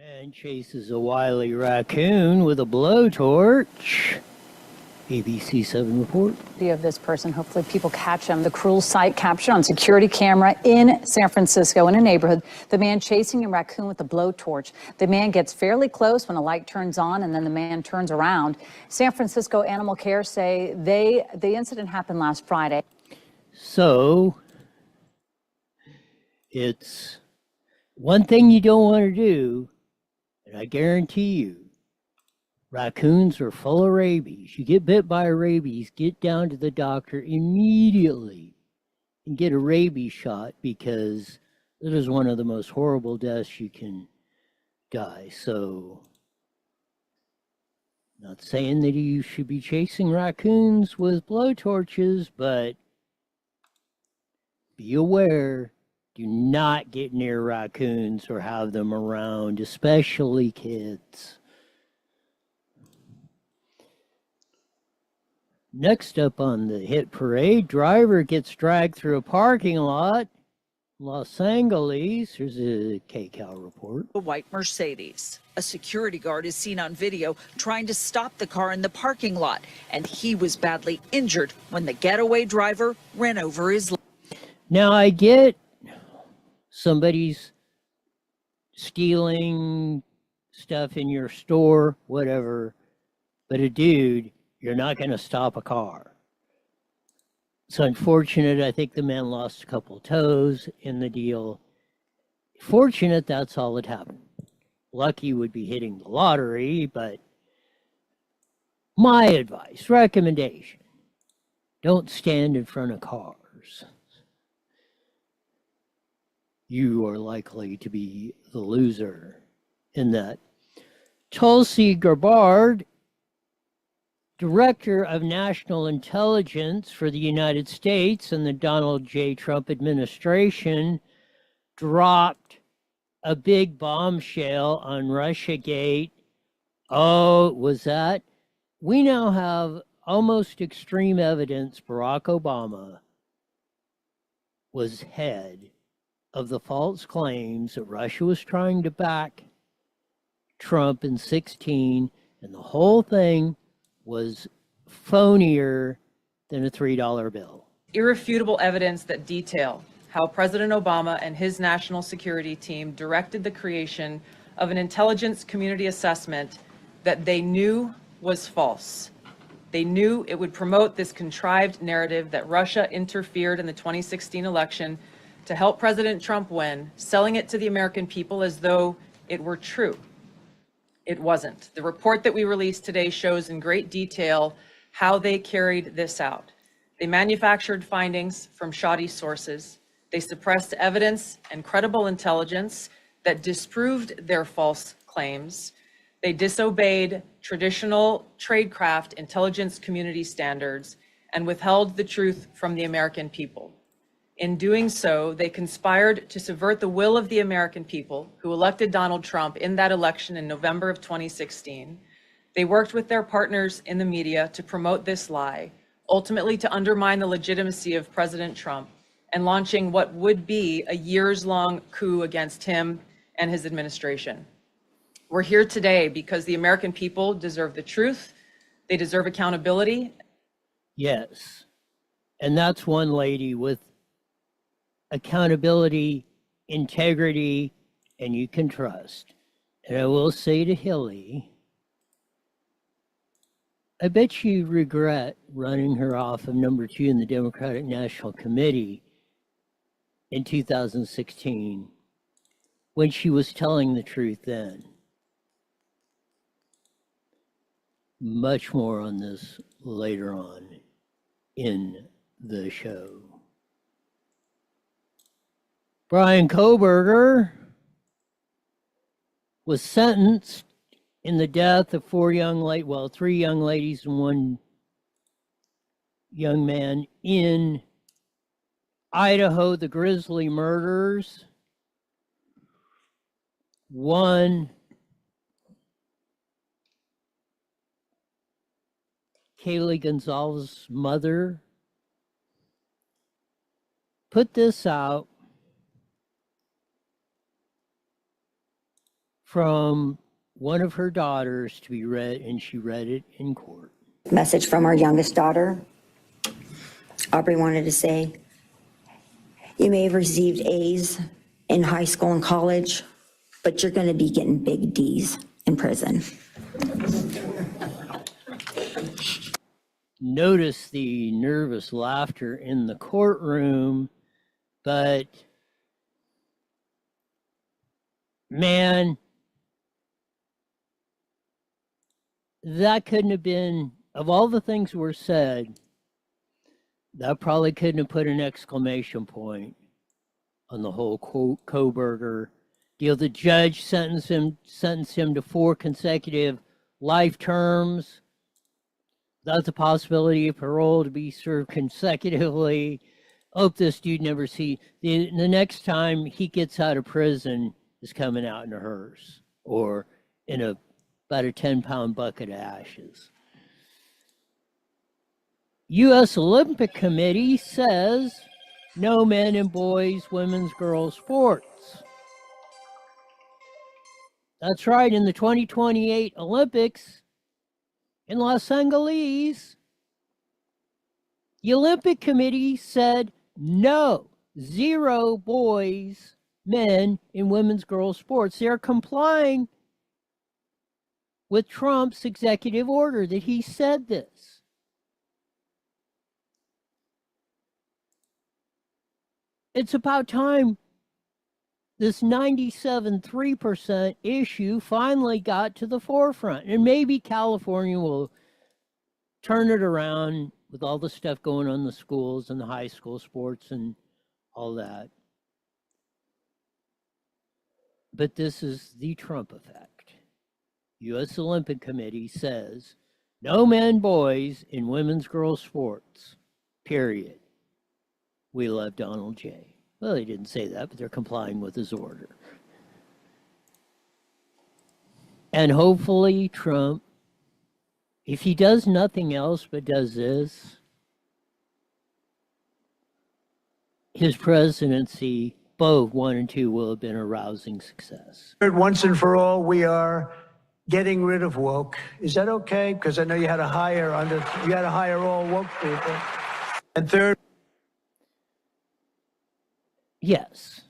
Man chases a wily raccoon with a blowtorch. ABC 7 report. Of this person, hopefully people catch him. The cruel sight captured on security camera in San Francisco in a neighborhood. The man chasing a raccoon with a blowtorch. The man gets fairly close when a light turns on, and then the man turns around. San Francisco Animal Care say the incident happened last Friday. So it's one thing you don't want to do, and I guarantee you, raccoons are full of rabies. You get bit by rabies, get down to the doctor immediately and get a rabies shot, because it is one of the most horrible deaths you can die. So, not saying that you should be chasing raccoons with blowtorches, but be aware, do not get near raccoons or have them around, especially kids. Next up on the hit parade, driver gets dragged through a parking lot. Los Angeles, here's a KCAL report. A white Mercedes. A security guard is seen on video trying to stop the car in the parking lot, and he was badly injured when the getaway driver ran over his. Now I get somebody's stealing stuff in your store, whatever, but a dude, you're not going to stop a car. It's unfortunate. I think the man lost a couple toes in the deal. Fortunate that's all that happened. Lucky would be hitting the lottery, but my advice, recommendation, don't stand in front of cars. You are likely to be the loser in that. Tulsi Gabbard, Director of National Intelligence for the United States and the Donald J. Trump administration, dropped a big bombshell on Russiagate. Oh, was that? We now have almost extreme evidence Barack Obama was head of the false claims that Russia was trying to back Trump in 2016, and the whole thing was phonier than a $3 bill. Irrefutable evidence that detail how President Obama and his national security team directed the creation of an intelligence community assessment that they knew was false. They knew it would promote this contrived narrative that Russia interfered in the 2016 election to help President Trump win, selling it to the American people as though it were true. It wasn't. The report that we released today shows in great detail how they carried this out. They manufactured findings from shoddy sources. They suppressed evidence and credible intelligence that disproved their false claims. They disobeyed traditional tradecraft intelligence community standards and withheld the truth from the American people. In doing so, they conspired to subvert the will of the American people who elected Donald Trump in that election in November of 2016. They worked with their partners in the media to promote this lie, ultimately to undermine the legitimacy of President Trump and launching what would be a years-long coup against him and his administration. We're here today because the American people deserve the truth. They deserve accountability. Yes, and that's one lady with accountability, integrity, and you can trust. And I will say to Hilly, I bet you regret running her off of number 2 in the Democratic National Committee in 2016 when she was telling the truth then. Much more on this later on in the show. Brian Kohberger was sentenced in the death of 3 young ladies and 1 young man in Idaho, the Grizzly murders. 1 Kaylee Gonzalez's mother put this out from one of her daughters to be read, and she read it in court. Message from our youngest daughter. Aubrey wanted to say, you may have received A's in high school and college, but you're going to be getting big D's in prison. Notice the nervous laughter in the courtroom, but man, that couldn't have been, of all the things were said, that probably couldn't have put an exclamation point on the whole Kohberger deal. The judge sentenced him to 4 consecutive life terms without the possibility of parole to be served consecutively. Hope this dude never see the next time he gets out of prison is coming out in a hearse or in about a 10-pound bucket of ashes. U.S. Olympic Committee says no men and boys, women's, girls sports. That's right, in the 2028 Olympics in Los Angeles, the Olympic Committee said no, 0 boys, men in women's, girls sports. They're complying with Trump's executive order that he said this. It's about time this 97.3% issue finally got to the forefront. And maybe California will turn it around with all the stuff going on in the schools and the high school sports and all that. But this is the Trump effect. U.S. Olympic Committee says no men, boys in women's, girls sports, period. We love Donald J. Well, they didn't say that, but they're complying with his order. And hopefully Trump, if he does nothing else but does this, his presidency, both 1 and 2, will have been a rousing success. Once and for all, we are getting rid of woke. Is that okay? Because I know you had to hire all woke people. And third, yes,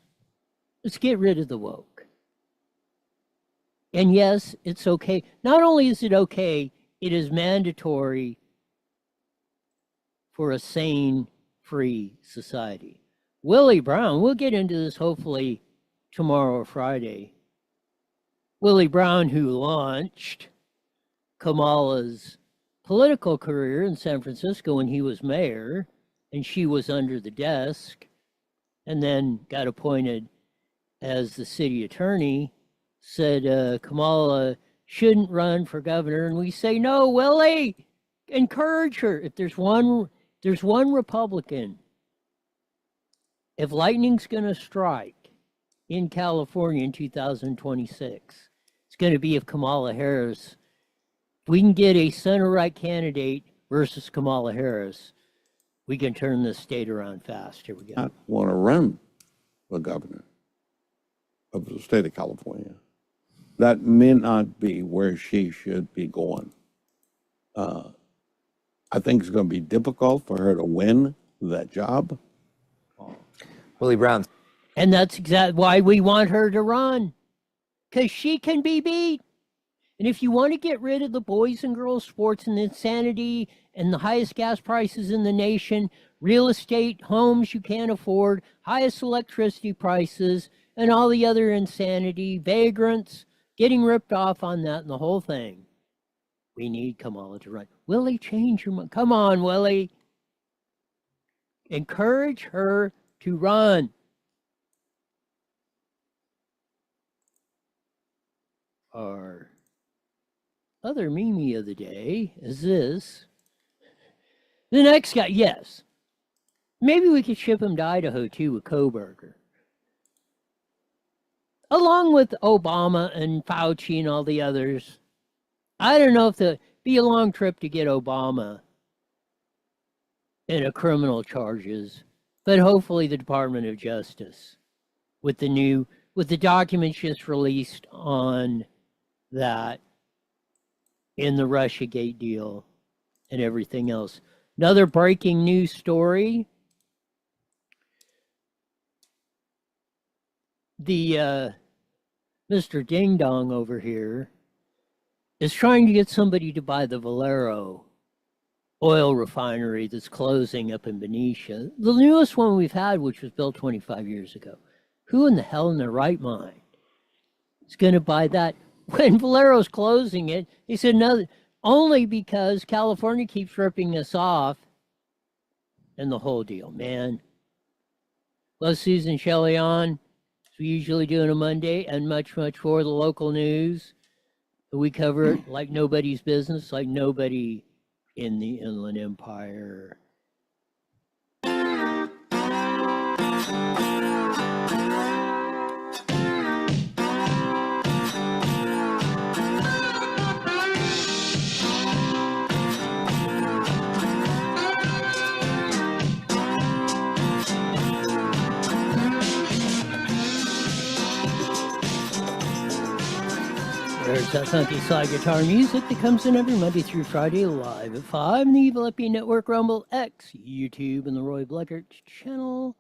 let's get rid of the woke. And yes, it's okay. Not only is it okay, it is mandatory for a sane, free society. Willie Brown, we'll get into this hopefully tomorrow or Friday. Willie Brown, who launched Kamala's political career in San Francisco when he was mayor, and she was under the desk, and then got appointed as the city attorney, said Kamala shouldn't run for governor. And we say, no, Willie, encourage her. If there's one Republican, if lightning's going to strike in California in 2026, it's going to be if Kamala Harris, if we can get a center-right candidate versus Kamala Harris, we can turn this state around fast. Here we go. Not want to run for governor of the state of California. That may not be where she should be going. I think it's going to be difficult for her to win that job. Willie Brown. And that's exactly why we want her to run, because she can be beat. And if you want to get rid of the boys and girls sports and the insanity and the highest gas prices in the nation, real estate, homes you can't afford, highest electricity prices, and all the other insanity, vagrants, getting ripped off on that and the whole thing, we need Kamala to run. Willie, change your mind. Come on, Willie. Encourage her to run. Our other meme of the day is this. The next guy, yes. Maybe we could ship him to Idaho too with Kohberger. Along with Obama and Fauci and all the others. I don't know if it'd be a long trip to get Obama in a criminal charges, but hopefully the Department of Justice with the new with the documents just released on that in the Russiagate deal and everything else. Another breaking news story. The Mr. Ding Dong over here is trying to get somebody to buy the Valero oil refinery that's closing up in Benicia. The newest one we've had, which was built 25 years ago. Who in the hell in their right mind is going to buy that? When Valero's closing it, he said no, only because California keeps ripping us off and the whole deal, man. Love Susan Shelley on, as we usually do on a Monday, and much, much more the local news. We cover it like nobody's business, like nobody in the Inland Empire. There's that funky slide guitar music that comes in every Monday through Friday live at 5 on the Evil Uppy Network, Rumble, X, YouTube, and the Roy Bleckert channel.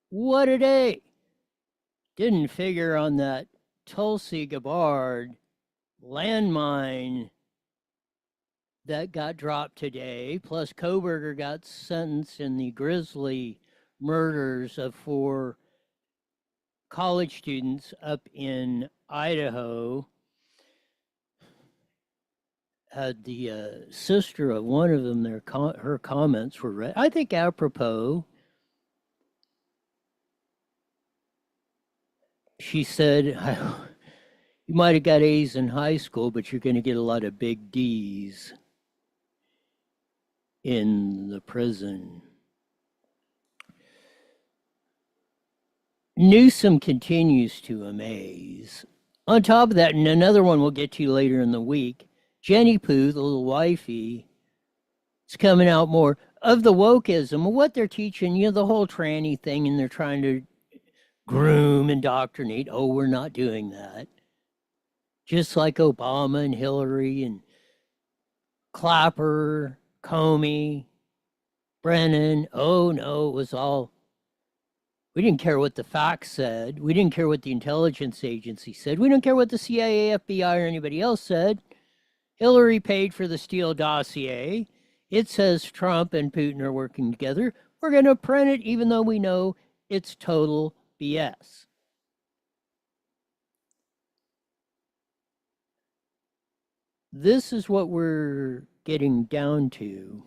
What a day! Didn't figure on that Tulsi Gabbard landmine that got dropped today. Plus, Koberger got sentenced in the grisly murders of 4 college students up in Idaho. Had the sister of one of them, her comments were read, I think apropos. She said, you might have got A's in high school, but you're going to get a lot of big D's in the prison. Newsom continues to amaze. On top of that, and another one we'll get to later in the week, Jenny Pooh, the little wifey, is coming out more of the wokeism, what they're teaching, the whole tranny thing, and they're trying to groom, indoctrinate. Oh, we're not doing that. Just like Obama and Hillary and Clapper, Comey, Brennan. Oh, no, it was all... We didn't care what the facts said. We didn't care what the intelligence agency said. We don't care what the CIA, FBI, or anybody else said. Hillary paid for the Steele dossier. It says Trump and Putin are working together. We're going to print it even though we know it's total BS. This is what we're getting down to.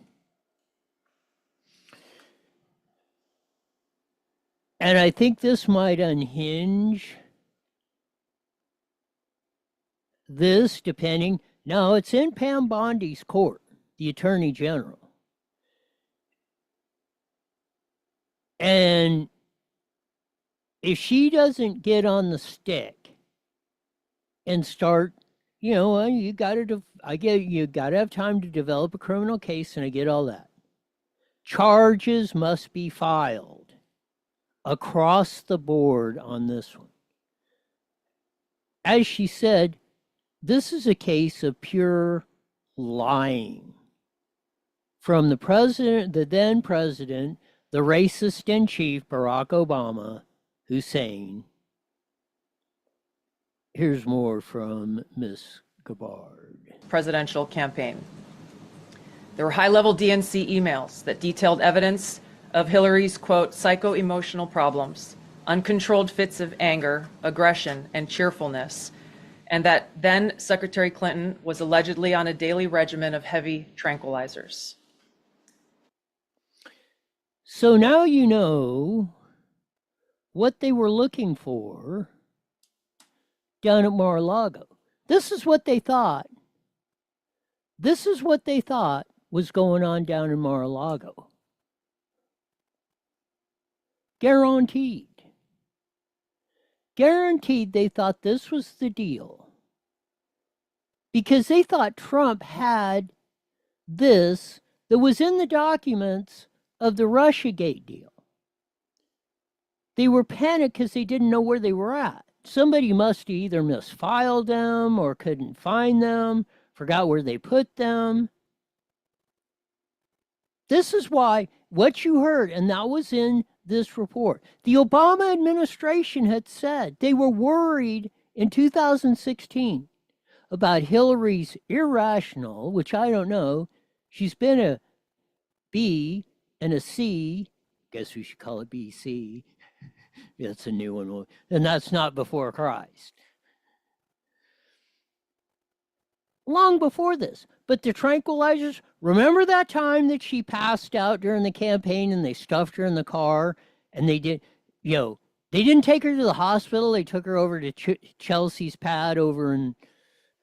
And I think this might unhinge this, depending. No, it's in Pam Bondi's court, the Attorney General. And if she doesn't get on the stick and start, you got to have time to develop a criminal case, and I get all that. Charges must be filed across the board on this one. As she said, this is a case of pure lying from the president, the then president, the racist in chief, Barack Obama, Hussein. Here's more from Ms. Gabbard. Presidential campaign. There were high-level DNC emails that detailed evidence of Hillary's, quote, psycho-emotional problems, uncontrolled fits of anger, aggression, and cheerfulness, and that then Secretary Clinton was allegedly on a daily regimen of heavy tranquilizers. So now you know what they were looking for down at Mar-a-Lago. This is what they thought. This is what they thought was going on down in Mar-a-Lago. Guaranteed. Guaranteed they thought this was the deal. Because they thought Trump had this that was in the documents of the Russiagate deal. They were panicked because they didn't know where they were at. Somebody must either misfiled them or couldn't find them, forgot where they put them. This is why what you heard, and that was in this report, the Obama administration had said they were worried in 2016 about Hillary's irrational, which I don't know, she's been a B and a C, guess we should call it BC. It's a new one, and that's not before Christ. Long before this. But the tranquilizers, remember that time that she passed out during the campaign and they stuffed her in the car and they did, they didn't take her to the hospital. They took her over to Chelsea's pad over in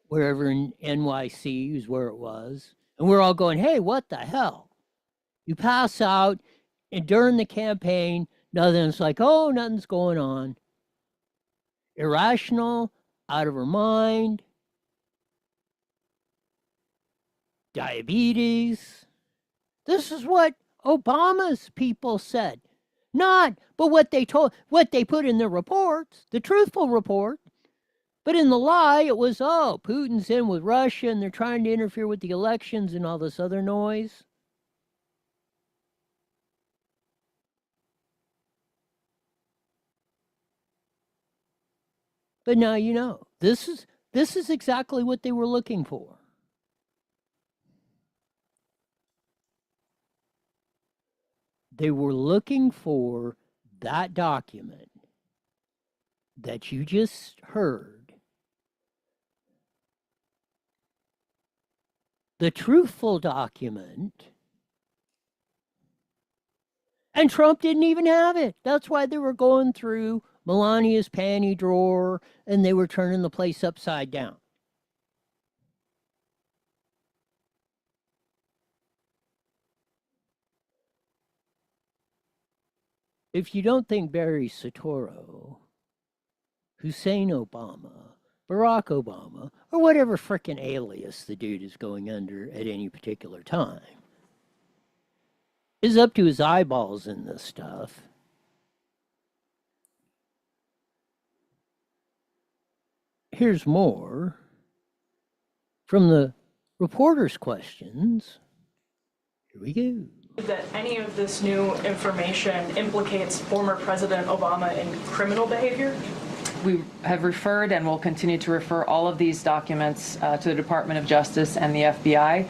wherever in NYC is where it was. And we're all going, hey, what the hell? You pass out and during the campaign, nothing's like, oh, nothing's going on. Irrational, out of her mind. Diabetes. This is what Obama's people said. Not, but what they put in the reports, the truthful report. But in the lie, it was, oh, Putin's in with Russia and they're trying to interfere with the elections and all this other noise. But now you know. This is exactly what they were looking for. They were looking for that document that you just heard. The truthful document. And Trump didn't even have it. That's why they were going through Melania's panty drawer and they were turning the place upside down. If you don't think Barry Soetoro, Hussein Obama, Barack Obama, or whatever frickin' alias the dude is going under at any particular time, is up to his eyeballs in this stuff, here's more from the reporter's questions. Here we go. That any of this new information implicates former President Obama in criminal behavior? We have referred and will continue to refer all of these documents to the Department of Justice and the FBI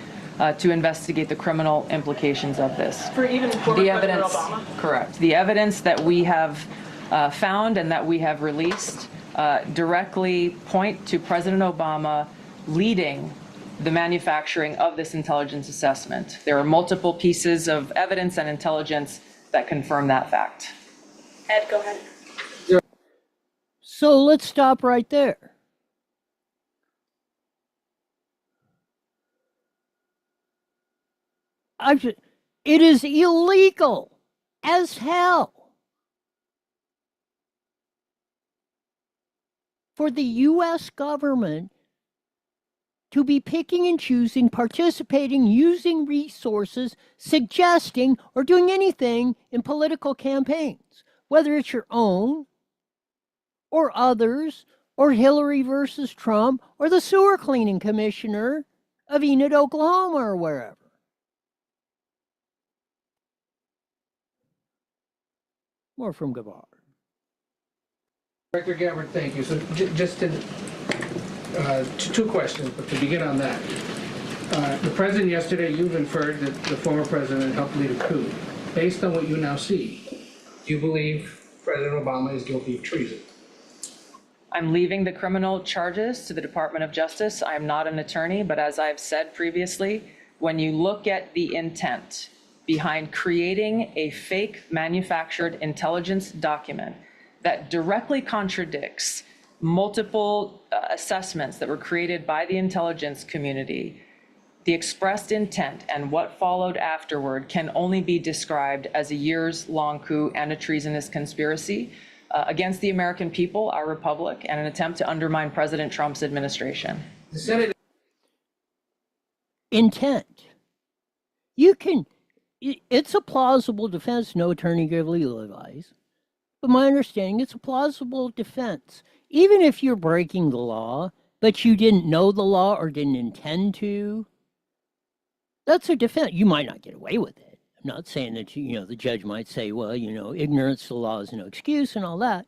to investigate the criminal implications of this. For even former President Obama? Correct. The evidence that we have found and that we have released directly point to President Obama leading the manufacturing of this intelligence assessment. There are multiple pieces of evidence and intelligence that confirm that fact. Ed, go ahead. So let's stop right there. It is illegal as hell for the U.S. government to be picking and choosing, participating, using resources, suggesting, or doing anything in political campaigns, whether it's your own, or others, or Hillary versus Trump, or the sewer cleaning commissioner of Enid, Oklahoma, or wherever. More from Gabbard. Director Gabbard, thank you. So just to, two questions, but to begin on that. The president yesterday, you've inferred that the former president helped lead a coup. Based on what you now see, do you believe President Obama is guilty of treason? I'm leaving the criminal charges to the Department of Justice. I'm not an attorney, but as I've said previously, when you look at the intent behind creating a fake manufactured intelligence document that directly contradicts multiple assessments that were created by the intelligence community, the expressed intent and what followed afterward can only be described as a years-long coup and a treasonous conspiracy against the American people, our republic, and an attempt to undermine President Trump's administration. The Senate. Intent. It's a plausible defense. No attorney gave legal advice. But my understanding, it's a plausible defense. Even if you're breaking the law, but you didn't know the law or didn't intend to, that's a defense. You might not get away with it. I'm not saying that, the judge might say, well, ignorance of the law is no excuse and all that.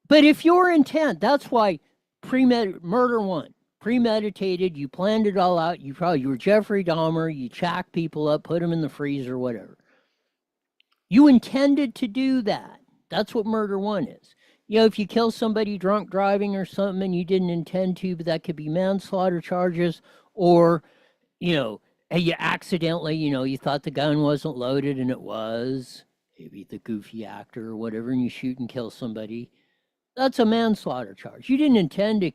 But if your intent, that's why murder one, premeditated, you planned it all out, you were Jeffrey Dahmer, you chacked people up, put them in the freezer, whatever. You intended to do that. That's what murder one is. If you kill somebody drunk driving or something and you didn't intend to, but that could be manslaughter charges, or, you accidentally, you thought the gun wasn't loaded and it was, maybe the goofy actor or whatever, and you shoot and kill somebody. That's a manslaughter charge. You didn't intend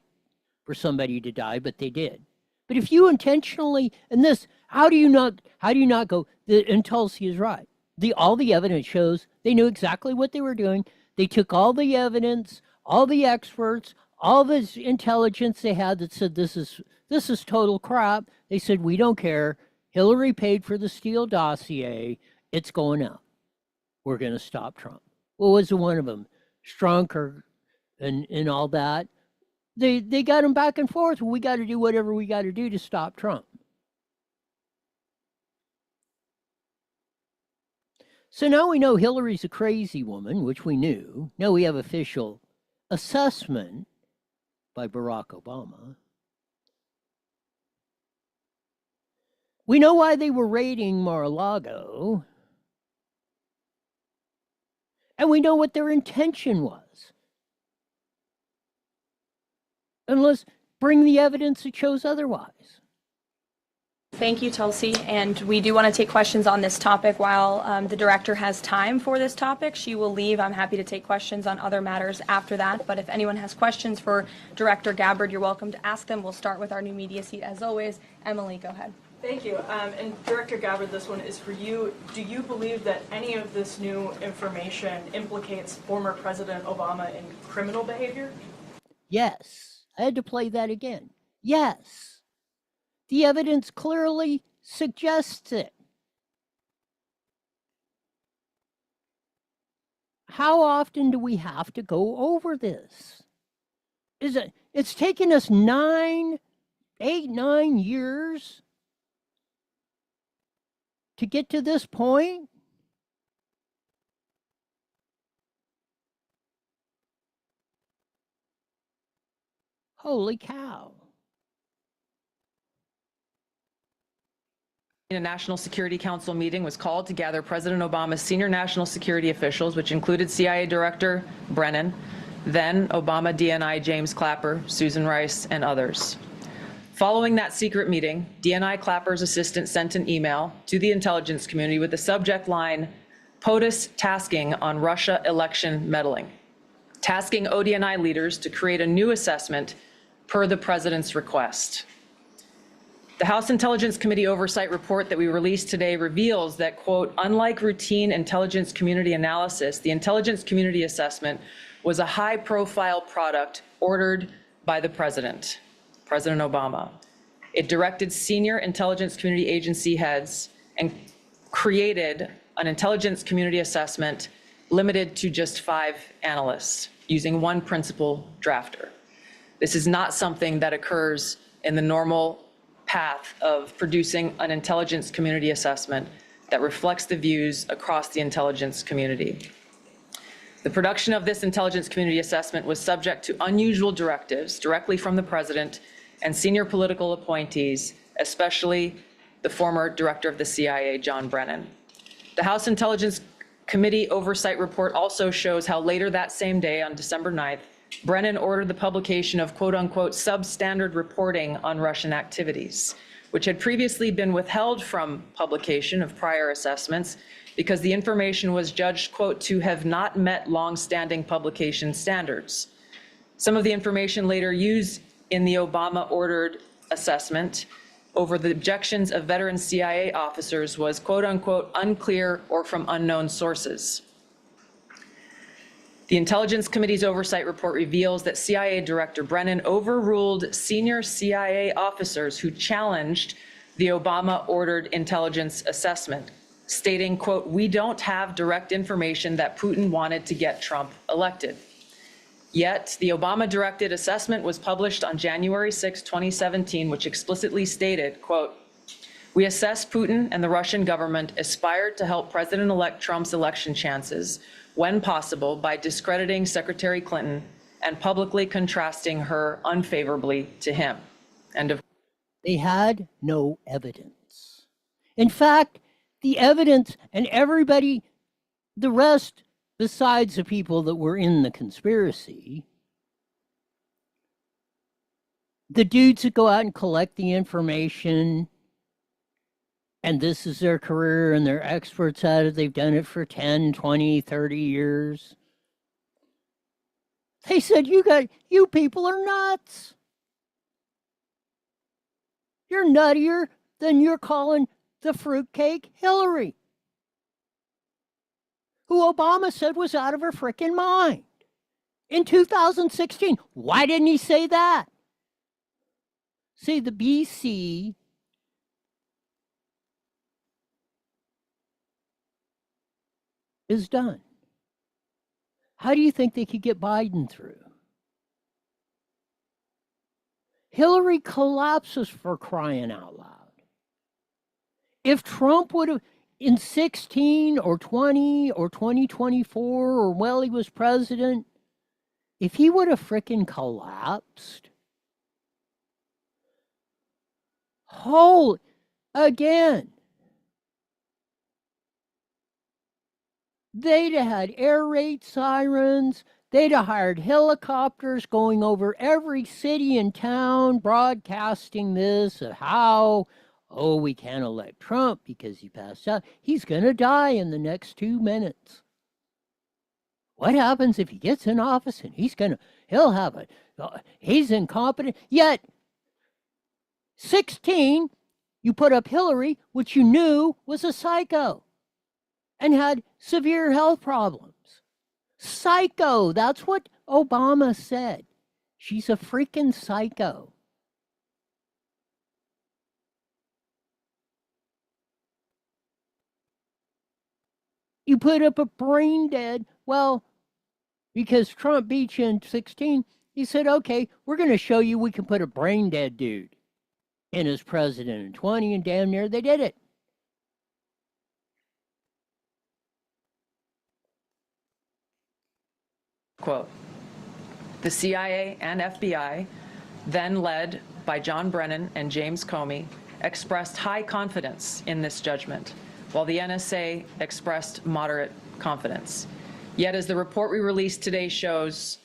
for somebody to die, but they did. But if you intentionally, and this, how do you not go, and Tulsi is right. All the evidence shows they knew exactly what they were doing. They took all the evidence, all the experts, all this intelligence they had that said this is total crap. They said, we don't care. Hillary paid for the Steele dossier. It's going out. We're going to stop Trump. What was the one of them? Strunk and all that. They got him back and forth. We got to do whatever we got to do to stop Trump. So now we know Hillary's a crazy woman, which we knew. Now we have official assessment by Barack Obama. We know why they were raiding Mar-a-Lago. And we know what their intention was. And let's bring the evidence that shows otherwise. Thank you, Tulsi. And we do want to take questions on this topic while the director has time for this topic. She will leave. I'm happy to take questions on other matters after that. But if anyone has questions for Director Gabbard, you're welcome to ask them. We'll start with our new media seat as always. Emily, go ahead. Thank you. And Director Gabbard, this one is for you. Do you believe that any of this new information implicates former President Obama in criminal behavior? Yes. I had to play that again. Yes. The evidence clearly suggests it. How often do we have to go over this? It's taken us 9 years to get to this point? Holy cow. A National Security Council meeting was called to gather President Obama's senior national security officials, which included CIA Director Brennan, then Obama DNI James Clapper, Susan Rice, and others. Following that secret meeting, DNI Clapper's assistant sent an email to the intelligence community with the subject line, POTUS tasking on Russia election meddling, tasking ODNI leaders to create a new assessment per the president's request. The House Intelligence Committee Oversight Report that we released today reveals that, quote, unlike routine intelligence community analysis, the intelligence community assessment was a high-profile product ordered by the president, President Obama. It directed senior intelligence community agency heads and created an intelligence community assessment limited to just 5 analysts using one principal drafter. This is not something that occurs in the normal path of producing an intelligence community assessment that reflects the views across the intelligence community. The production of this intelligence community assessment was subject to unusual directives directly from the president and senior political appointees, especially the former director of the CIA, John Brennan. The House Intelligence Committee Oversight Report also shows how later that same day, on December 9th, Brennan ordered the publication of quote unquote substandard reporting on Russian activities, which had previously been withheld from publication of prior assessments because the information was judged, quote, to have not met long-standing publication standards. Some of the information later used in the Obama-ordered assessment over the objections of veteran CIA officers was, quote unquote, unclear or from unknown sources. The Intelligence Committee's Oversight Report reveals that CIA Director Brennan overruled senior CIA officers who challenged the Obama-ordered intelligence assessment, stating, quote, "We don't have direct information that Putin wanted to get Trump elected." Yet, the Obama-directed assessment was published on January 6, 2017, which explicitly stated, quote, "We assess Putin and the Russian government aspired to help President-elect Trump's election chances when possible by discrediting Secretary Clinton and publicly contrasting her unfavorably to him." End of. They had no evidence. In fact, the evidence and everybody, the rest, besides the people that were in the conspiracy, the dudes that go out and collect the information, and this is their career and they're experts at it, they've done it for 10, 20, 30 years. They said, you people are nuts. You're nuttier than you're calling the fruitcake Hillary, who Obama said was out of her frickin' mind in 2016. Why didn't he say that? See, the BC is done. How do you think they could get Biden through? Hillary collapses, for crying out loud. If Trump would have, in 16 or 20 or 2024, or while he was president, if he would have frickin' collapsed, again, they'd have had air raid sirens. They'd have hired helicopters going over every city and town, broadcasting this of how, oh, we can't elect Trump because he passed out. He's going to die in the next 2 minutes. What happens if he gets in office and he's incompetent? Yet, 16, you put up Hillary, which you knew was a psycho and had severe health problems. Psycho, that's what Obama said. She's a freaking psycho. You put up a brain dead, well, because Trump beat you in 16, he said, okay, we're going to show you we can put a brain dead dude in as president in 20, and damn near they did it. Quote, "The CIA and FBI, then led by John Brennan and James Comey, expressed high confidence in this judgment, while the NSA expressed moderate confidence. Yet, as the report we released today shows,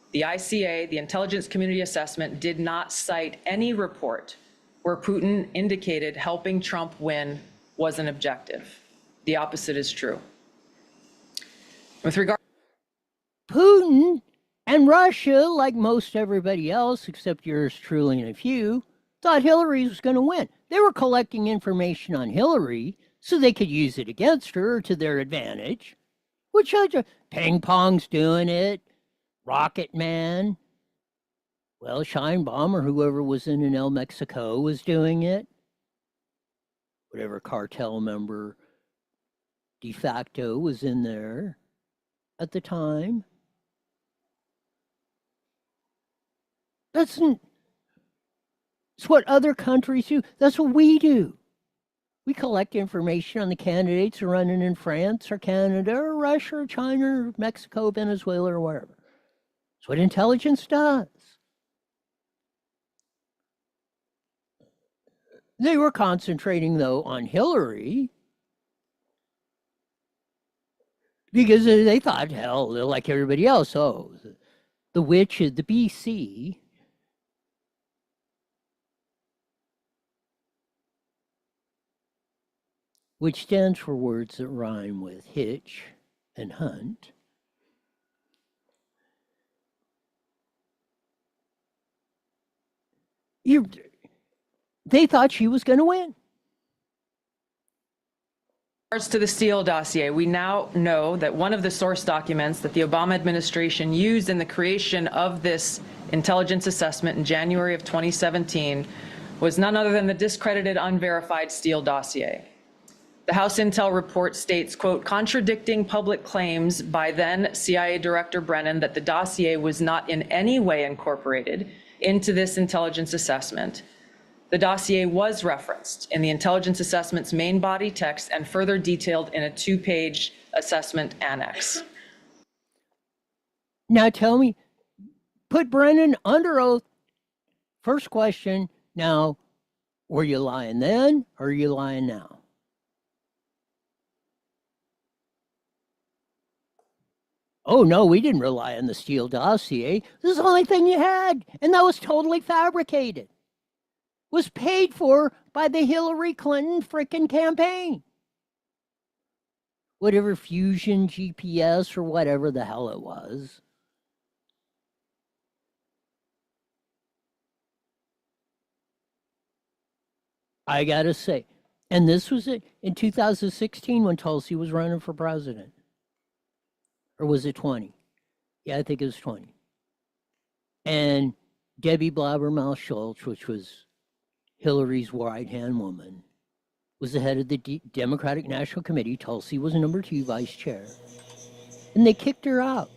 the ICA, the Intelligence Community Assessment, did not cite any report where Putin indicated helping Trump win was an objective. The opposite is true." With regard Putin and Russia, like most everybody else, except yours truly and a few, thought Hillary was going to win. They were collecting information on Hillary so they could use it against her to their advantage. Which Ping Pong's doing it, Rocket Man, well, Shine Bomb or whoever was in El Mexico was doing it. Whatever cartel member de facto was in there at the time. It's what other countries do. That's what we do. We collect information on the candidates who are running in France or Canada or Russia or China or Mexico, Venezuela or wherever. That's what intelligence does. They were concentrating, though, on Hillary because they thought, hell, they're like everybody else. Oh, the witch of the BC. Which stands for words that rhyme with hitch and hunt. They thought she was going to win. regards to the Steele dossier, we now know that one of the source documents that the Obama administration used in the creation of this intelligence assessment in January of 2017 was none other than the discredited, unverified Steele dossier. The House Intel report states, quote, contradicting public claims by then CIA Director Brennan that the dossier was not in any way incorporated into this intelligence assessment. The dossier was referenced in the intelligence assessment's main body text and further detailed in a 2-page assessment annex. Now tell me, put Brennan under oath. First question, now, were you lying then or are you lying now? Oh, no, we didn't rely on the Steele dossier. This is the only thing you had, and that was totally fabricated. Was paid for by the Hillary Clinton frickin' campaign. Whatever Fusion GPS or whatever the hell it was. I gotta say, and this was it in 2016 when Tulsi was running for president. Or was it 20? Yeah, I think it was 20. And Debbie Blabbermouth Schultz, which was Hillary's right-hand woman, was the head of the Democratic National Committee. Tulsi was number 2 vice chair. And they kicked her out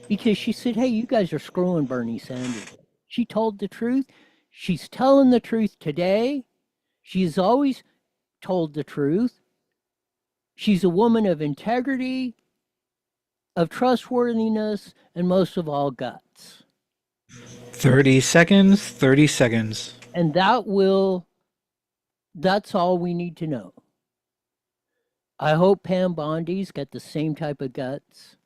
because she said, hey, you guys are screwing Bernie Sanders. She told the truth. She's telling the truth today. She's always told the truth. She's a woman of integrity, of trustworthiness, and most of all, guts. 30 seconds, 30 seconds. And that's all we need to know. I hope Pam Bondi's got the same type of guts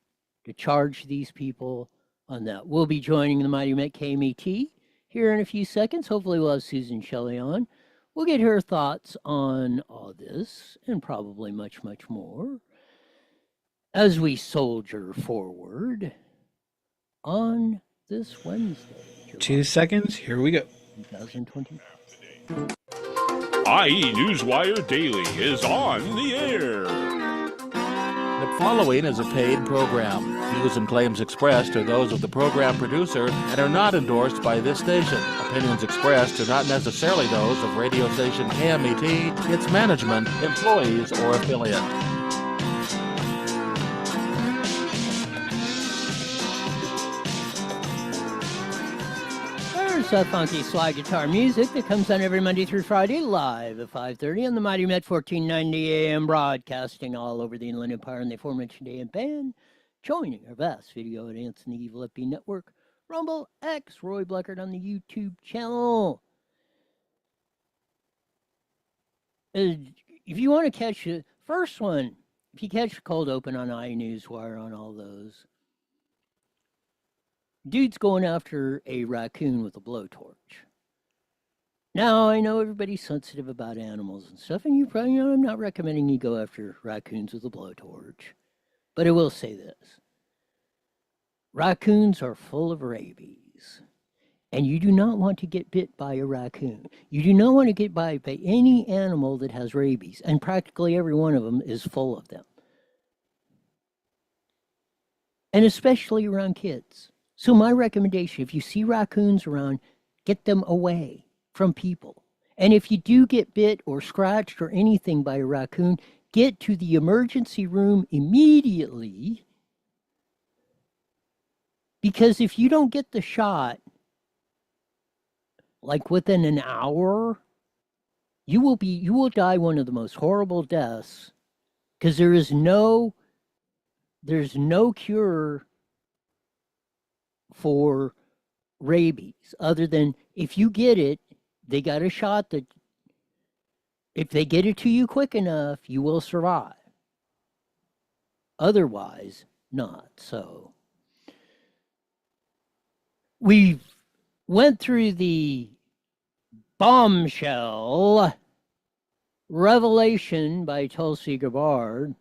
to charge these people on that. We'll be joining the Mighty Met KMET here in a few seconds. Hopefully we'll have Susan Shelley on. We'll get her thoughts on all this and probably much, much more as we soldier forward on this Wednesday. 2 seconds, here we go. 2020. IE Newswire Daily is on the air. The following is a paid program. Views and claims expressed are those of the program producer and are not endorsed by this station. Opinions expressed are not necessarily those of radio station KMET, its management, employees, or affiliate. There's that funky slide guitar music that comes on every Monday through Friday live at 5:30 on the Mighty Met 1490 AM, broadcasting all over the Inland Empire and the aforementioned AM band. Joining our vast video audience in the Evil FB Network, Rumble X, Roy Bleckert on the YouTube channel. If you want to catch the first one, if you catch the cold open on iNewsWire on all those, dude's going after a raccoon with a blowtorch. Now, I know everybody's sensitive about animals and stuff, and you probably know I'm not recommending you go after raccoons with a blowtorch. But I will say this. Raccoons are full of rabies, and you do not want to get bit by a raccoon. You do not want to get bit by any animal that has rabies, and practically every one of them is full of them. And especially around kids. So my recommendation, if you see raccoons around, get them away from people. And if you do get bit or scratched or anything by a raccoon, get to the emergency room immediately. Because if you don't get the shot, like within an hour, you will die one of the most horrible deaths, because there's no cure for rabies other than if you get it, they got a shot that if they get it to you quick enough, you will survive. Otherwise, not. So we went through the bombshell revelation by Tulsi Gabbard,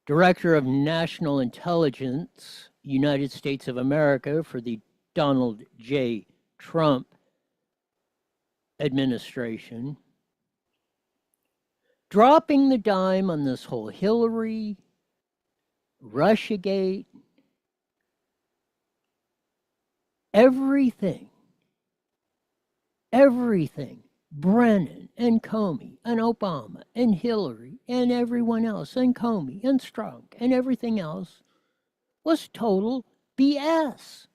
Director of National Intelligence, United States of America for the Donald J. Trump administration, dropping the dime on this whole Hillary, Russiagate, everything, Brennan, and Comey and Obama and Hillary and everyone else and Comey and Strunk and everything else was total BS.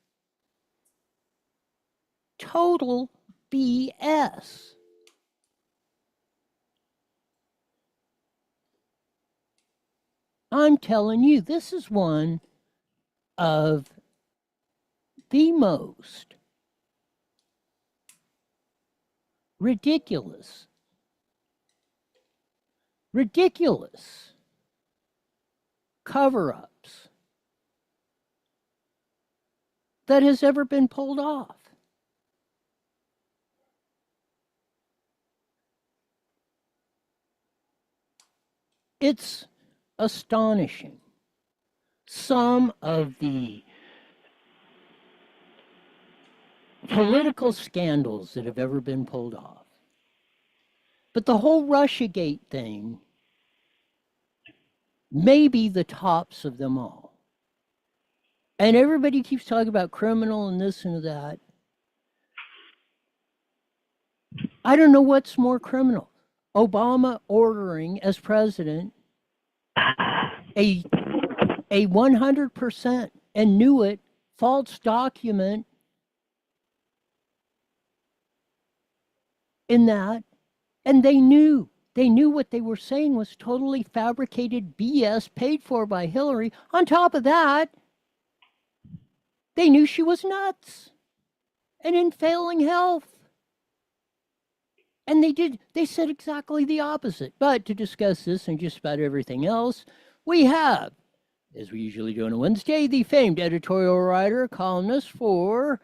Total BS. I'm telling you, this is one of the most ridiculous cover-ups that has ever been pulled off. It's astonishing. Some of the political scandals that have ever been pulled off. But the whole Russiagate thing may be the tops of them all. And everybody keeps talking about criminal and this and that. I don't know what's more criminal. Obama ordering as president a 100% and knew it false document in that, and they knew what they were saying was totally fabricated BS paid for by Hillary. On top of that, they knew she was nuts and in failing health. And they said exactly the opposite. But to discuss this and just about everything else, we have, as we usually do on a Wednesday, the famed editorial writer, columnist for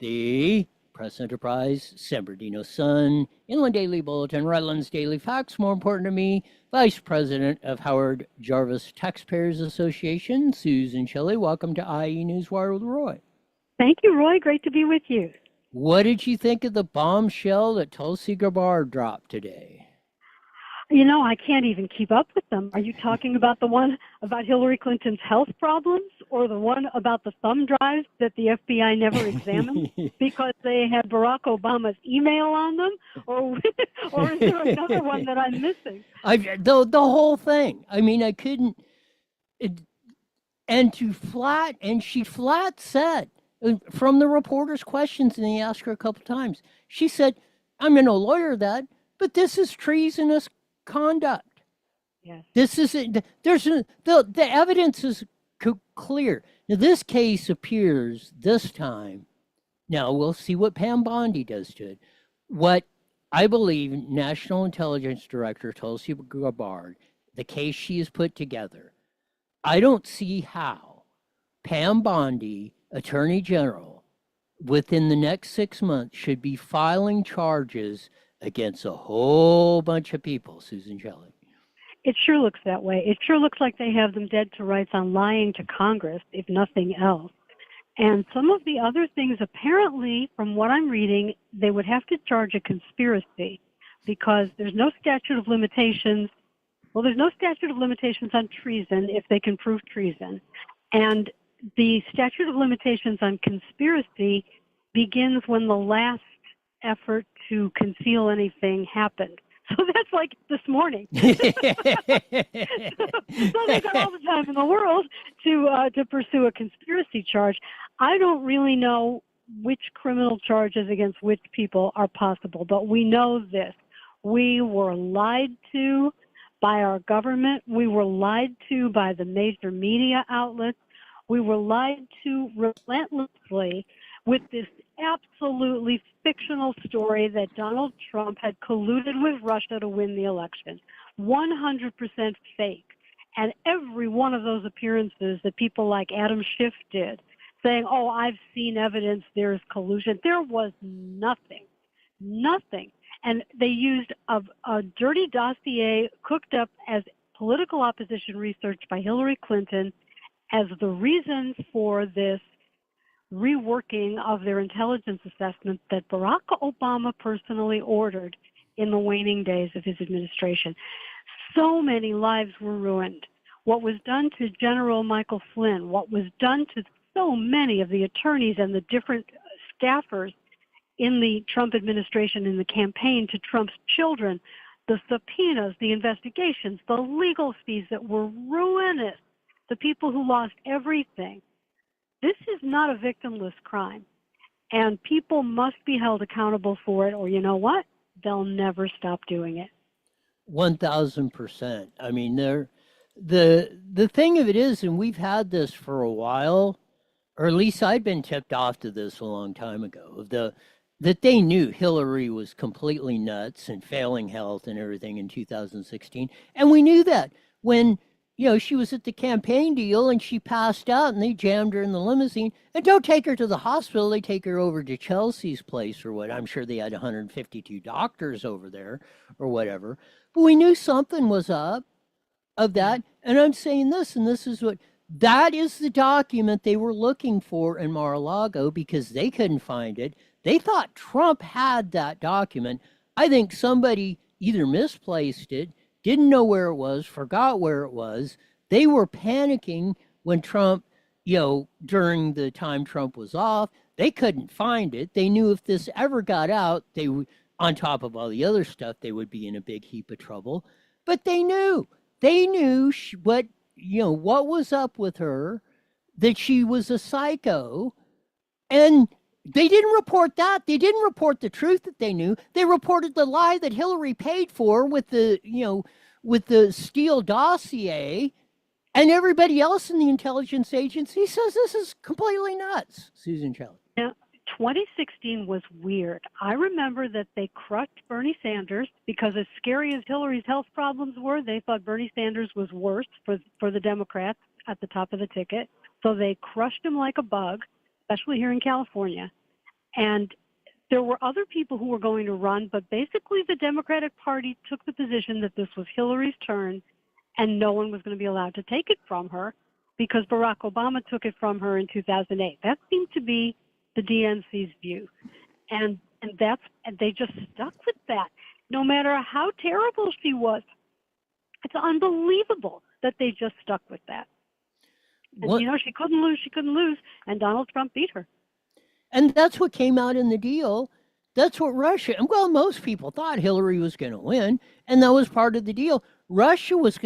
the Press Enterprise, San Bernardino Sun, Inland Daily Bulletin, Redlands Daily Facts, more important to me, Vice President of Howard Jarvis Taxpayers Association, Susan Shelley. Welcome to IE Newswire with Roy. Thank you, Roy. Great to be with you. What did you think of the bombshell that Tulsi Gabbard dropped today? You know, I can't even keep up with them. Are you talking about the one about Hillary Clinton's health problems or the one about the thumb drives that the FBI never examined because they had Barack Obama's email on them? Or is there another one that I'm missing? The whole thing. I mean, I couldn't. She flat said, from the reporter's questions, and they asked her a couple times, she said, I'm no lawyer that, but this is treasonous conduct. Yes. This is the evidence is clear. Now this case appears this time. Now we'll see what Pam Bondi does to it. What I believe National Intelligence Director Tulsi Gabbard, the case she has put together, I don't see how Pam Bondi, Attorney General, within the next 6 months should be filing charges against a whole bunch of people, Susan Shelley. It sure looks that way. It sure looks like they have them dead to rights on lying to Congress, if nothing else. And some of the other things, apparently, from what I'm reading, they would have to charge a conspiracy because there's no statute of limitations. Well, there's no statute of limitations on treason if they can prove treason. And the statute of limitations on conspiracy begins when the last effort to conceal anything happened. So that's like this morning. So they've got all the time in the world to pursue a conspiracy charge. I don't really know which criminal charges against which people are possible, but we know this. We were lied to by our government. We were lied to by the major media outlets. We were lied to relentlessly with this absolutely fictional story that Donald Trump had colluded with Russia to win the election. 100% fake. And every one of those appearances that people like Adam Schiff did, saying, oh, I've seen evidence there's collusion. There was nothing. Nothing. And they used a dirty dossier cooked up as political opposition research by Hillary Clinton as the reason for this reworking of their intelligence assessment that Barack Obama personally ordered in the waning days of his administration. So many lives were ruined. What was done to General Michael Flynn, what was done to so many of the attorneys and the different staffers in the Trump administration, in the campaign to Trump's children, the subpoenas, the investigations, the legal fees that were ruinous, the people who lost everything. This is not a victimless crime, and people must be held accountable for it, or you know what? They'll never stop doing it. 1000%. I mean, the thing of it is, and we've had this for a while, or at least I'd been tipped off to this a long time ago, that they knew Hillary was completely nuts and failing health and everything in 2016. And we knew that when, she was at the campaign deal and she passed out and they jammed her in the limousine. And don't take her to the hospital. They take her over to Chelsea's place or what. I'm sure they had 152 doctors over there or whatever. But we knew something was up of that. And I'm saying this, and this is what, that is the document they were looking for in Mar-a-Lago because they couldn't find it. They thought Trump had that document. I think somebody either misplaced it, didn't know where it was, forgot where it was. They were panicking when Trump, during the time Trump was off, they couldn't find it. They knew if this ever got out, they would, on top of all the other stuff, they would be in a big heap of trouble. But they knew what was up with her, that she was a psycho, and they didn't report that. They didn't report the truth that they knew. They reported the lie that Hillary paid for with the Steele dossier, and everybody else in the intelligence agency says this is completely nuts. Susan Shelley. Now, 2016 was weird. I remember that they crushed Bernie Sanders because as scary as Hillary's health problems were, they thought Bernie Sanders was worse for the Democrats at the top of the ticket. So they crushed him like a bug, especially here in California. And there were other people who were going to run, but basically the Democratic Party took the position that this was Hillary's turn and no one was going to be allowed to take it from her because Barack Obama took it from her in 2008. That seemed to be the DNC's view. And they just stuck with that, no matter how terrible she was. It's unbelievable that they just stuck with that. And, she couldn't lose, and Donald Trump beat her. And that's what came out in the deal. That's what Russia, and well, most people thought Hillary was going to win, and that was part of the deal. Russia was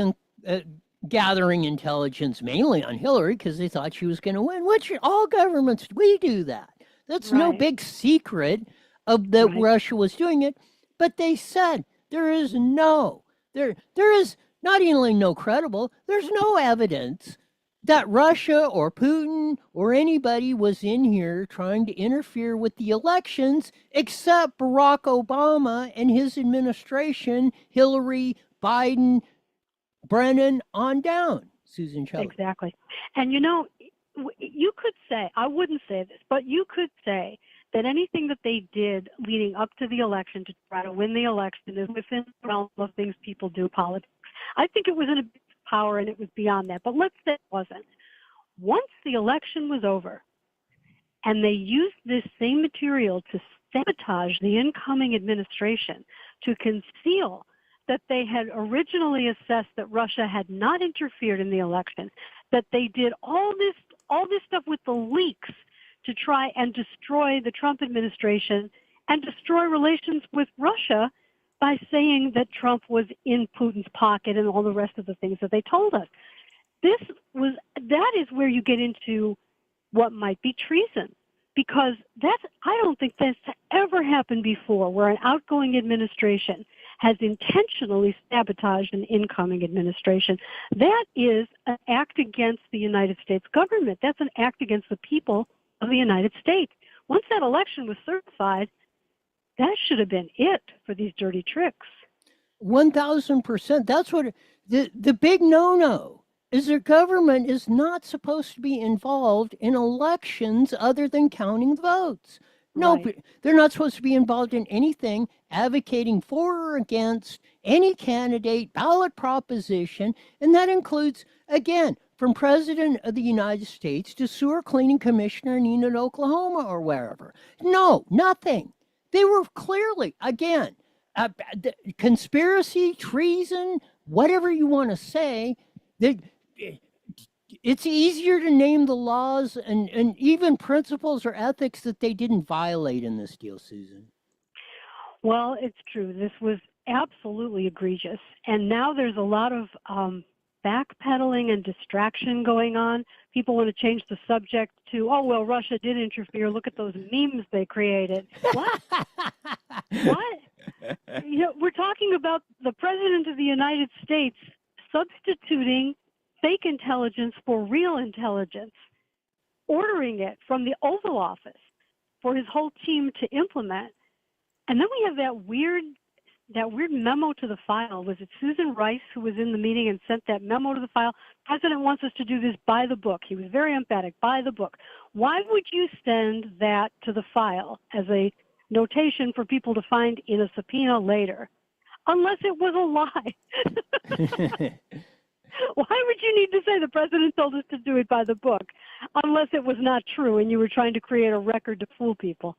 gathering intelligence mainly on Hillary because they thought she was going to win, which all governments, we do that. That's no big secret of that Russia was doing it. But they said there is not only no credible, there's no evidence that Russia or Putin or anybody was in here trying to interfere with the elections except Barack Obama and his administration, Hillary, Biden, Brennan, on down. Susan Shelley. Exactly. And you could say, I wouldn't say this, but you could say that anything that they did leading up to the election to try to win the election is within the realm of things people do in politics. I think it was in a power and it was beyond that, but let's say it wasn't. Once the election was over and they used this same material to sabotage the incoming administration, to conceal that they had originally assessed that Russia had not interfered in the election, that they did all this stuff with the leaks to try and destroy the Trump administration and destroy relations with Russia by saying that Trump was in Putin's pocket and all the rest of the things that they told us. That is where you get into what might be treason, because I don't think that's ever happened before, where an outgoing administration has intentionally sabotaged an incoming administration. That is an act against the United States government. That's an act against the people of the United States. Once that election was certified, that should have been it for these dirty tricks. 1000%. That's what the big no-no is. Their government is not supposed to be involved in elections other than counting the votes. No, they're not supposed to be involved in anything advocating for or against any candidate, ballot proposition, and that includes, again, from President of the United States to sewer cleaning commissioner in Enid, Oklahoma, or wherever. No, nothing. They were clearly, again, conspiracy, treason, whatever you want to say. it's easier to name the laws and even principles or ethics that they didn't violate in this deal, Susan. Well, it's true. This was absolutely egregious. And now there's a lot of backpedaling and distraction going on. People want to change the subject to, oh, well, Russia did interfere. Look at those memes they created. What? What? You know, we're talking about the President of the United States substituting fake intelligence for real intelligence, ordering it from the Oval Office for his whole team to implement. And then we have that weird memo to the file. Was it Susan Rice who was in the meeting and sent that memo to the file? President wants us to do this by the book. He was very emphatic, by the book. Why would you send that to the file as a notation for people to find in a subpoena later? Unless it was a lie. Why would you need to say the president told us to do it by the book unless it was not true and you were trying to create a record to fool people?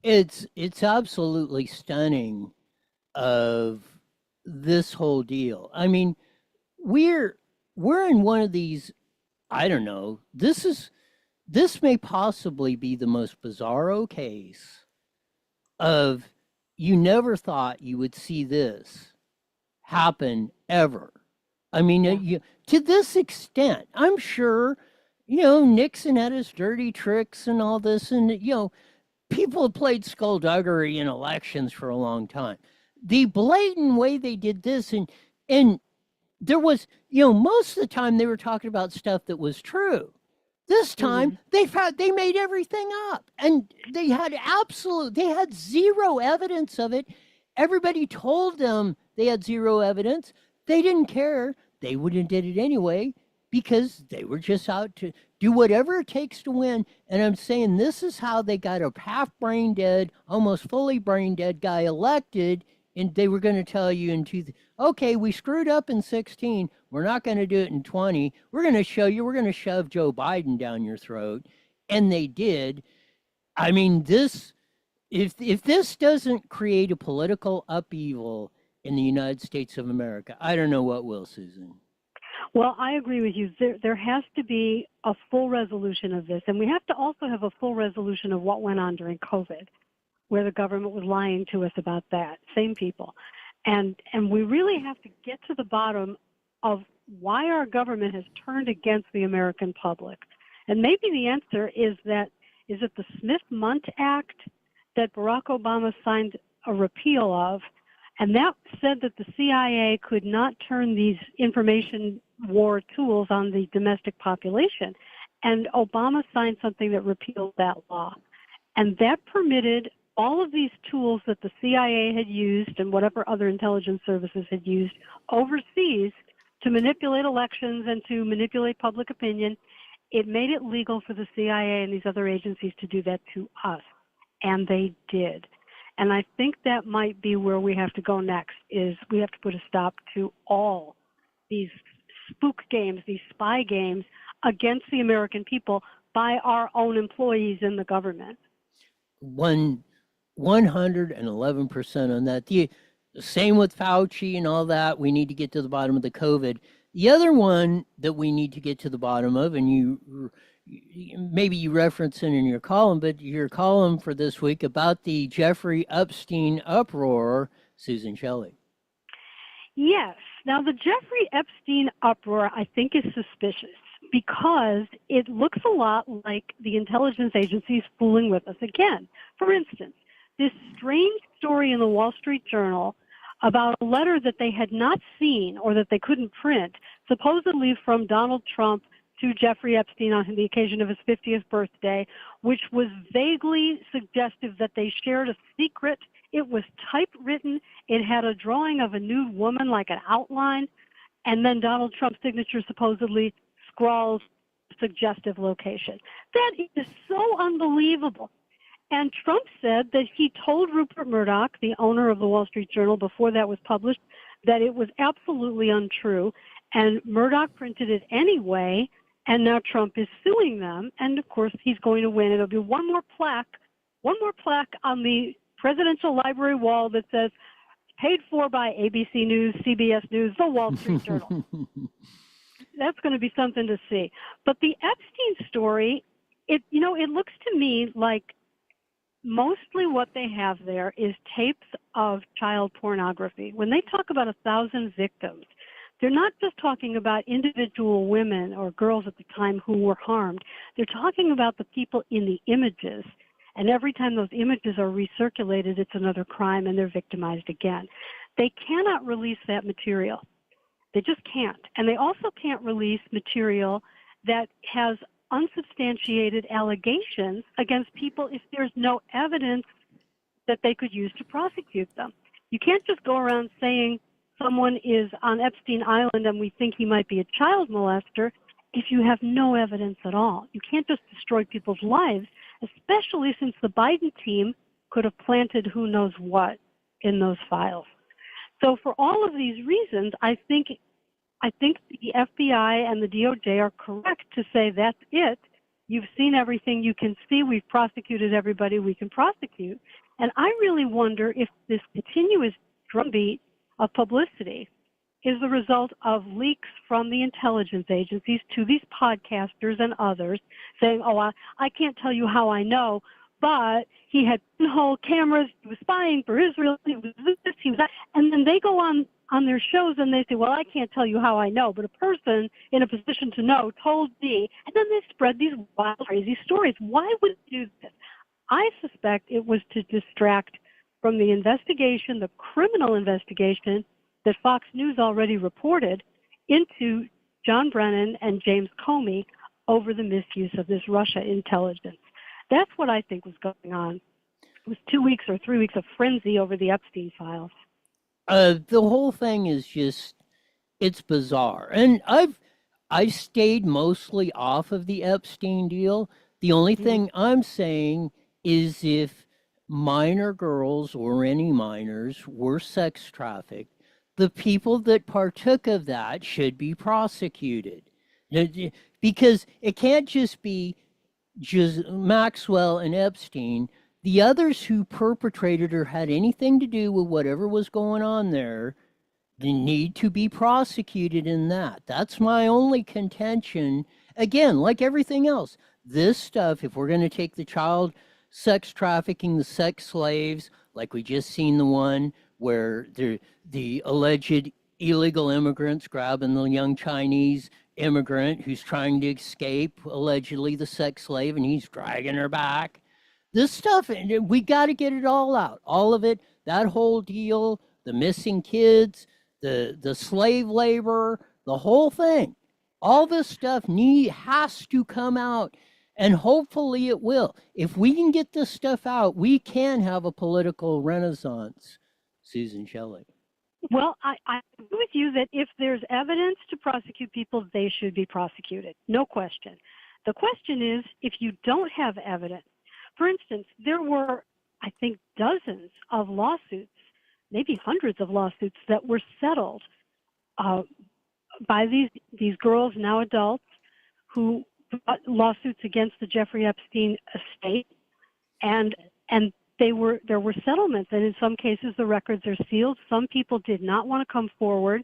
It's absolutely stunning of this whole deal. I mean, we're in one of these, I don't know, this may possibly be the most bizarro case of you never thought you would see this happen ever. I mean, to this extent, I'm sure, Nixon had his dirty tricks and all this, and, people have played skullduggery in elections for a long time. The blatant way they did this, and there was, most of the time they were talking about stuff that was true. This time they made everything up, and they had zero evidence of it. Everybody told them they had zero evidence. They didn't care. They would have did it anyway because they were just out to do whatever it takes to win. And I'm saying this is how they got a half brain dead, almost fully brain dead guy elected. And they were going to tell you okay, we screwed up in 16. We're not going to do it in 20. We're going to show you, we're going to shove Joe Biden down your throat. And they did. I mean, if this doesn't create a political upheaval in the United States of America, I don't know what will, Susan. Well, I agree with you. There has to be a full resolution of this. And we have to also have a full resolution of what went on during COVID, where the government was lying to us about that. Same people. And we really have to get to the bottom of why our government has turned against the American public. And maybe the answer is it the Smith-Mundt Act that Barack Obama signed a repeal of, and that said that the CIA could not turn these information war tools on the domestic population. And Obama signed something that repealed that law. And that permitted all of these tools that the CIA had used and whatever other intelligence services had used overseas to manipulate elections and to manipulate public opinion. It made it legal for the CIA and these other agencies to do that to us. And they did. And I think that might be where we have to go next, is we have to put a stop to all these spook games, these spy games against the American people by our own employees in the government. 111% on that. The same with Fauci and all that. We need to get to the bottom of the COVID. The other one that we need to get to the bottom of, and maybe you reference it in your column, but your column for this week about the Jeffrey Epstein uproar, Susan Shelley. Yes. Now, the Jeffrey Epstein uproar, I think, is suspicious because it looks a lot like the intelligence agencies fooling with us again. For instance, this strange story in the Wall Street Journal about a letter that they had not seen or that they couldn't print, supposedly from Donald Trump to Jeffrey Epstein on the occasion of his 50th birthday, which was vaguely suggestive that they shared a secret. It was typewritten. It had a drawing of a nude woman, like an outline, and then Donald Trump's signature supposedly scrawls suggestive location. That is so unbelievable. And Trump said that he told Rupert Murdoch, the owner of the Wall Street Journal, before that was published, that it was absolutely untrue. And Murdoch printed it anyway, and now Trump is suing them. And of course, he's going to win. It'll be one more plaque on the presidential library wall that says, paid for by ABC News, CBS News, the Wall Street Journal. that's going to be something to see. But the Epstein story, it looks to me like mostly what they have there is tapes of child pornography. When they talk about 1,000 victims, they're not just talking about individual women or girls at the time who were harmed. They're talking about the people in the images. And every time those images are recirculated, it's another crime and they're victimized again. They cannot release that material. They just can't. And they also can't release material that has unsubstantiated allegations against people if there's no evidence that they could use to prosecute them. You can't just go around saying someone is on Epstein Island and we think he might be a child molester if you have no evidence at all. You can't just destroy people's lives, especially since the Biden team could have planted who knows what in those files. So for all of these reasons, I think the FBI and the DOJ are correct to say that's it. You've seen everything you can see. We've prosecuted everybody we can prosecute. And I really wonder if this continuous drumbeat of publicity is the result of leaks from the intelligence agencies to these podcasters and others saying, oh, I can't tell you how I know, but he had pinhole cameras, he was spying for Israel, he was this, he was that. And then they go on their shows and they say, well, I can't tell you how I know, but a person in a position to know told me, and then they spread these wild, crazy stories. Why would they do this? I suspect it was to distract from the investigation, the criminal investigation that Fox News already reported into John Brennan and James Comey over the misuse of this Russia intelligence. That's what I think was going on. It was 2 weeks or 3 weeks of frenzy over the Epstein files. The whole thing is just, it's bizarre. And I stayed mostly off of the Epstein deal. The only thing I'm saying is if minor girls or any minors were sex trafficked, the people that partook of that should be prosecuted. Because it can't just be just Maxwell and Epstein. The others who perpetrated or had anything to do with whatever was going on there, they need to be prosecuted in that. That's my only contention. Again, like everything else, this stuff, if we're going to take the child sex trafficking, the sex slaves, like we just seen the one where the alleged illegal immigrants grabbing the young Chinese immigrant who's trying to escape, allegedly the sex slave, and he's dragging her back. This stuff, we got to get it all out. All of it, that whole deal, the missing kids, the slave labor, the whole thing. All this stuff has to come out, and hopefully it will. If we can get this stuff out, we can have a political renaissance, Susan Shelley. Well, I agree with you that if there's evidence to prosecute people, they should be prosecuted. No question. The question is, if you don't have evidence, for instance, there were, I think, dozens of lawsuits, maybe hundreds of lawsuits that were settled by these girls, now adults, who brought lawsuits against the Jeffrey Epstein estate, and there were settlements, and in some cases the records are sealed. Some people did not want to come forward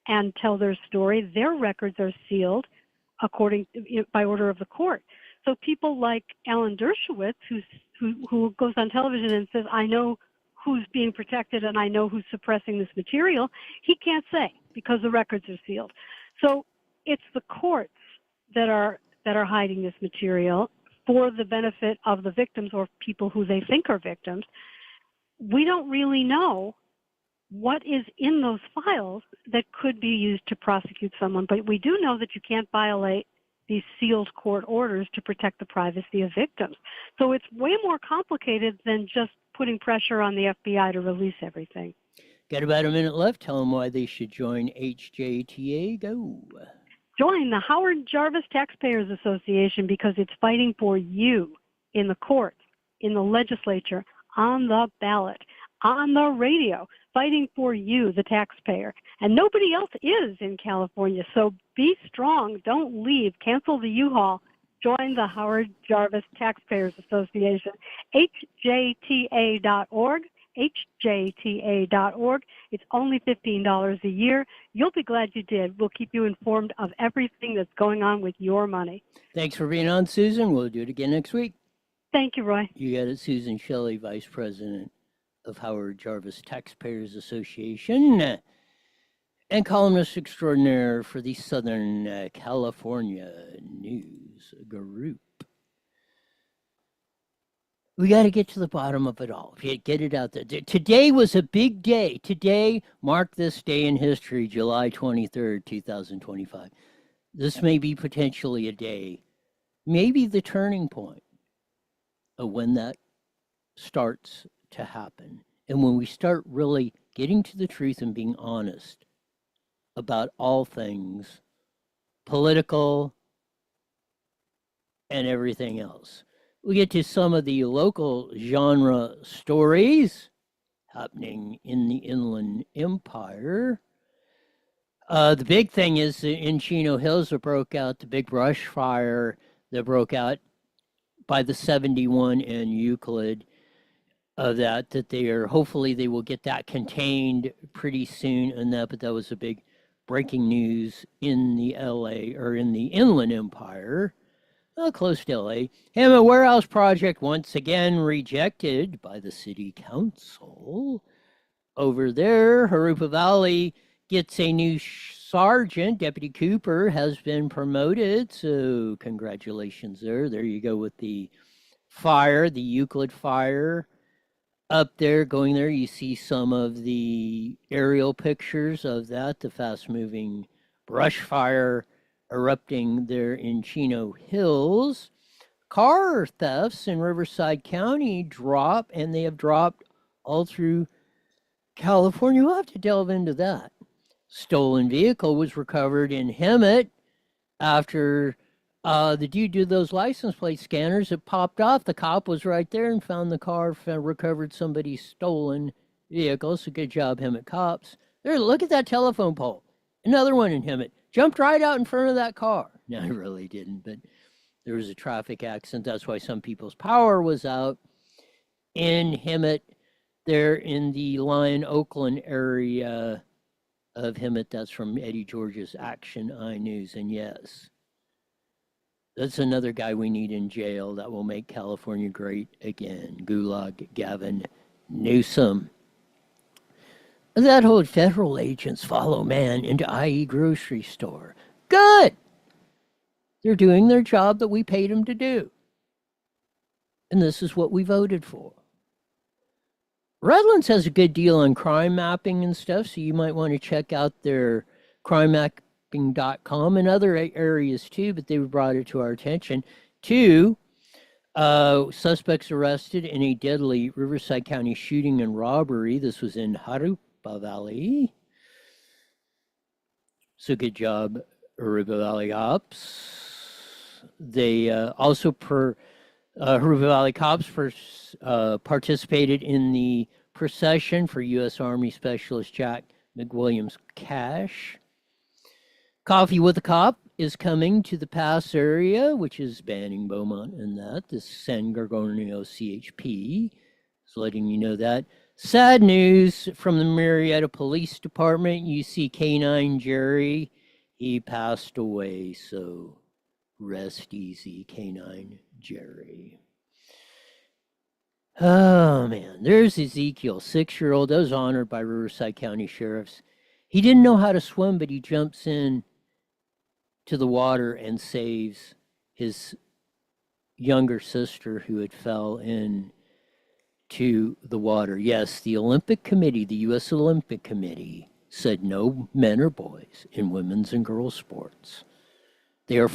and tell their story. Their records are sealed by order of the court. So people like Alan Dershowitz, who goes on television and says, I know who's being protected and I know who's suppressing this material, he can't say because the records are sealed. So it's the courts that are hiding this material for the benefit of the victims or people who they think are victims. We don't really know what is in those files that could be used to prosecute someone, but we do know that you can't violate these sealed court orders to protect the privacy of victims. So it's way more complicated than just putting pressure on the FBI to release everything. Got about a minute left. Tell them why they should join HJTA. Go. Join the Howard Jarvis Taxpayers Association because it's fighting for you in the courts, in the legislature, on the ballot, on the radio, fighting for you, the taxpayer. And nobody else is in California. So be strong. Don't leave. Cancel the U-Haul. Join the Howard Jarvis Taxpayers Association, hjta.org, hjta.org. It's only $15 a year. You'll be glad you did. We'll keep you informed of everything that's going on with your money. Thanks for being on, Susan. We'll do it again next week. Thank you, Roy. You got it, Susan Shelley, Vice President of Howard Jarvis Taxpayers Association and columnist extraordinaire for the Southern California News Group. We got to get to the bottom of it all. Get it out there. Today was a big day. Today marked this day in history, July 23rd, 2025. This may be potentially a day, maybe the turning point of when that starts to happen. And when we start really getting to the truth and being honest about all things political and everything else. We get to some of the local genre stories happening in the Inland Empire. The big thing is in Chino Hills that broke out the big brush fire that broke out by the 71 and Euclid. That they are, hopefully they will get that contained pretty soon, and that, but that was a big breaking news in the LA or in the Inland Empire. Close to LA. Hammett Warehouse project once again rejected by the city council. Over there, Harupa Valley gets a new sergeant. Deputy Cooper has been promoted, so congratulations there. There you go with the fire, the Euclid fire. Up there, going there, you see some of the aerial pictures of that, the fast-moving brush fire erupting there in Chino Hills. Car thefts in Riverside County drop, and they have dropped all through California. We'll have to delve into that. Stolen vehicle was recovered in Hemet after the dude did those license plate scanners. It popped off. The cop was right there and found the car, recovered somebody's stolen vehicle. So good job, Hemet cops. There, look at that telephone pole. Another one in Hemet. Jumped right out in front of that car. No, it really didn't, but there was a traffic accident. That's why some people's power was out in Hemet, there in the Lyon, Oakland area of Hemet. That's from Eddie George's Action Eye News. And yes, that's another guy we need in jail that will make California great again. Gulag Gavin Newsom. That whole federal agents follow man into IE grocery store. Good. They're doing their job that we paid them to do. And this is what we voted for. Redlands has a good deal on crime mapping and stuff, so you might want to check out their crimemapping.com and other areas too, but they brought it to our attention. 2 suspects arrested in a deadly Riverside County shooting and robbery. This was in Harupa Valley. So good job, Harupa Valley Ops. They also, Harupa Valley Cops participated in the procession for U.S. Army Specialist Jack McWilliams Cash. Coffee with a Cop is coming to the Pass area, which is Banning, Beaumont, and that. This San Gorgonio CHP is letting you know that. Sad news from the Marietta Police Department. You see K9 Jerry. He passed away, so rest easy, K9 Jerry. Oh, man. There's Ezekiel, 6-year-old. That was honored by Riverside County Sheriffs. He didn't know how to swim, but he jumps in to the water and saves his younger sister who had fell in to the water. Yes, the Olympic Committee, the U.S. Olympic Committee, said no men or boys in women's and girls' sports. They are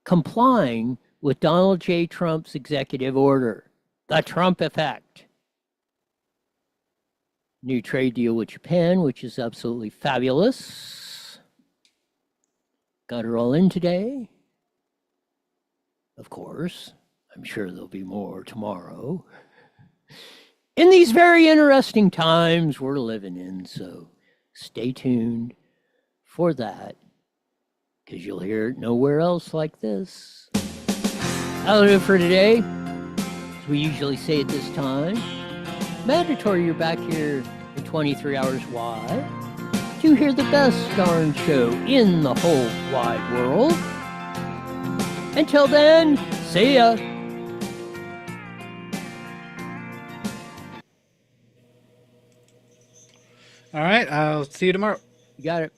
complying with Donald J. Trump's executive order, the Trump effect. New trade deal with Japan, which is absolutely fabulous. Got her all in today. Of course. I'm sure there'll be more tomorrow. In these very interesting times we're living in, so stay tuned for that, because you'll hear it nowhere else like this. That'll do it for today. As we usually say at this time, Mandatory you're back here in 23 hours wide to hear the best darn show in the whole wide world. Until then, see ya. All right, I'll see you tomorrow. You got it.